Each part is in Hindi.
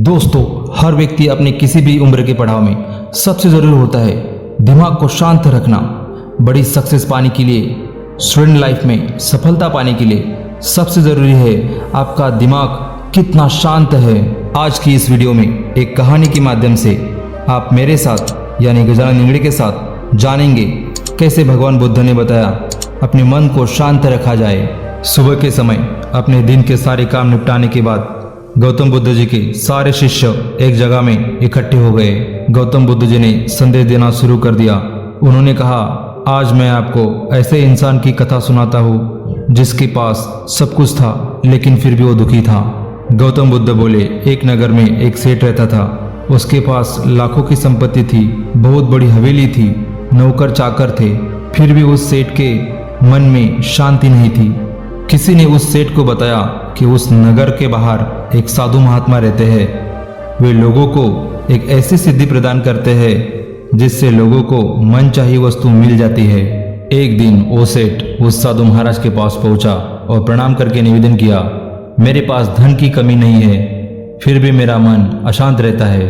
दोस्तों, हर व्यक्ति अपने किसी भी उम्र के पड़ाव में सबसे ज़रूरी होता है दिमाग को शांत रखना। बड़ी सक्सेस पाने के लिए, स्टूडेंट लाइफ में सफलता पाने के लिए सबसे ज़रूरी है आपका दिमाग कितना शांत है। आज की इस वीडियो में एक कहानी के माध्यम से आप मेरे साथ यानी गजानन निंगड़े के साथ जानेंगे कैसे भगवान बुद्ध ने बताया अपने मन को शांत रखा जाए। सुबह के समय अपने दिन के सारे काम निपटाने के बाद गौतम बुद्ध जी के सारे शिष्य एक जगह में इकट्ठे हो गए। गौतम बुद्ध जी ने संदेश देना शुरू कर दिया। उन्होंने कहा, आज मैं आपको ऐसे इंसान की कथा सुनाता हूँ जिसके पास सब कुछ था लेकिन फिर भी वो दुखी था। गौतम बुद्ध बोले, एक नगर में एक सेठ रहता था। उसके पास लाखों की संपत्ति थी, बहुत बड़ी हवेली थी, नौकर चाकर थे, फिर भी उस सेठ के मन में शांति नहीं थी। किसी ने उस सेठ को बताया कि उस नगर के बाहर एक साधु महात्मा रहते हैं। वे लोगों को एक ऐसी सिद्धि प्रदान करते हैं जिससे लोगों को मन चाहिए वस्तु मिल जाती है। एक दिन वो सेठ उस साधु महाराज के पास पहुंचा और प्रणाम करके निवेदन किया, मेरे पास धन की कमी नहीं है, फिर भी मेरा मन अशांत रहता है।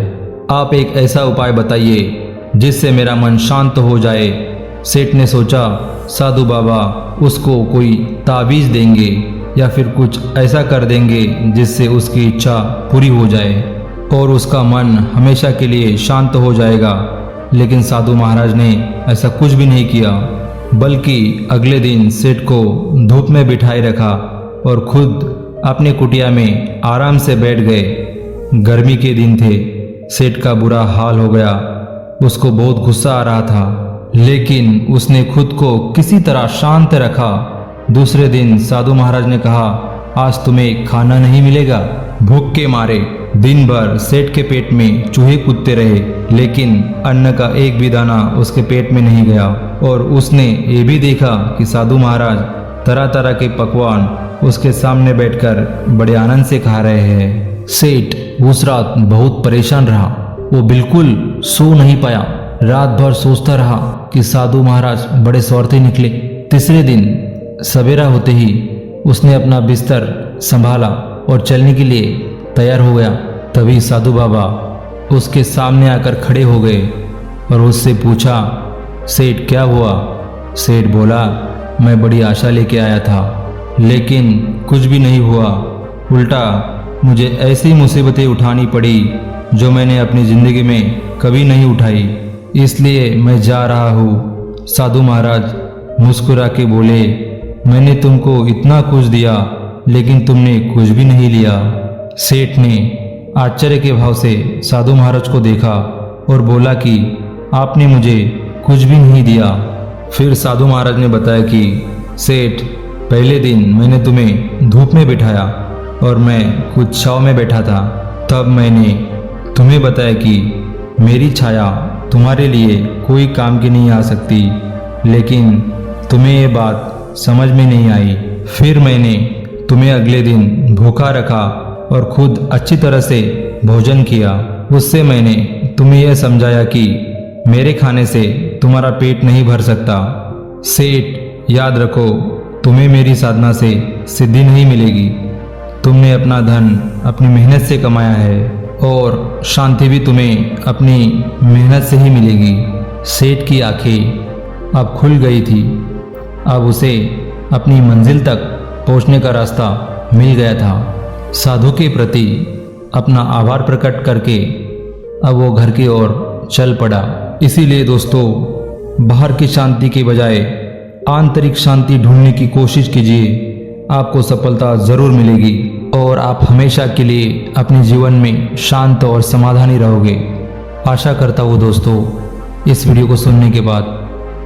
आप एक ऐसा उपाय बताइए जिससे मेरा मन शांत हो जाए। सेठ ने सोचा, साधु बाबा उसको कोई ताबीज देंगे या फिर कुछ ऐसा कर देंगे जिससे उसकी इच्छा पूरी हो जाए और उसका मन हमेशा के लिए शांत हो जाएगा। लेकिन साधु महाराज ने ऐसा कुछ भी नहीं किया, बल्कि अगले दिन सेठ को धूप में बिठाए रखा और खुद अपने कुटिया में आराम से बैठ गए। गर्मी के दिन थे, सेठ का बुरा हाल हो गया। उसको बहुत गुस्सा आ रहा था, लेकिन उसने खुद को किसी तरह शांत रखा। दूसरे दिन साधु महाराज ने कहा, आज तुम्हें खाना नहीं मिलेगा। भूख के मारे दिन भर सेठ के पेट में चूहे कूदते रहे, लेकिन अन्न का एक भी दाना उसके पेट में नहीं गया। और उसने ये भी देखा कि साधु महाराज तरह तरह के पकवान उसके सामने बैठकर बड़े आनंद से खा रहे हैं। सेठ उस रात बहुत परेशान रहा, वो बिल्कुल सो नहीं पाया। रात भर सोचता रहा कि साधु महाराज बड़े स्वार्थी निकले। तीसरे दिन सवेरा होते ही उसने अपना बिस्तर संभाला और चलने के लिए तैयार हो गया। तभी साधु बाबा उसके सामने आकर खड़े हो गए और उससे पूछा, सेठ क्या हुआ? सेठ बोला, मैं बड़ी आशा लेके आया था, लेकिन कुछ भी नहीं हुआ। उल्टा मुझे ऐसी मुसीबतें उठानी पड़ी जो मैंने अपनी जिंदगी में कभी नहीं उठाई, इसलिए मैं जा रहा हूँ। साधु महाराज मुस्कुरा के बोले, मैंने तुमको इतना कुछ दिया लेकिन तुमने कुछ भी नहीं लिया। सेठ ने आश्चर्य के भाव से साधु महाराज को देखा और बोला कि आपने मुझे कुछ भी नहीं दिया। फिर साधु महाराज ने बताया कि सेठ, पहले दिन मैंने तुम्हें धूप में बिठाया और मैं खुद छांव में बैठा था। तब मैंने तुम्हें बताया कि मेरी छाया तुम्हारे लिए कोई काम की नहीं आ सकती, लेकिन तुम्हें ये बात समझ में नहीं आई। फिर मैंने तुम्हें अगले दिन भूखा रखा और खुद अच्छी तरह से भोजन किया। उससे मैंने तुम्हें यह समझाया कि मेरे खाने से तुम्हारा पेट नहीं भर सकता। सेठ, याद रखो, तुम्हें मेरी साधना से सिद्धि नहीं मिलेगी। तुमने अपना धन अपनी मेहनत से कमाया है और शांति भी तुम्हें अपनी मेहनत से ही मिलेगी। सेठ की आंखें अब खुल गई थी। अब उसे अपनी मंजिल तक पहुंचने का रास्ता मिल गया था। साधु के प्रति अपना आभार प्रकट करके अब वो घर की ओर चल पड़ा। इसीलिए दोस्तों, बाहर की शांति के बजाय आंतरिक शांति ढूंढने की कोशिश कीजिए, आपको सफलता ज़रूर मिलेगी और आप हमेशा के लिए अपने जीवन में शांत और समाधानी रहोगे। आशा करता हूँ दोस्तों, इस वीडियो को सुनने के बाद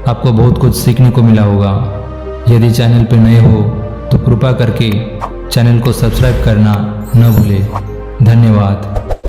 आपको बहुत कुछ सीखने को मिला होगा। यदि चैनल पर नए हो तो कृपया करके चैनल को सब्सक्राइब करना न भूलें। धन्यवाद।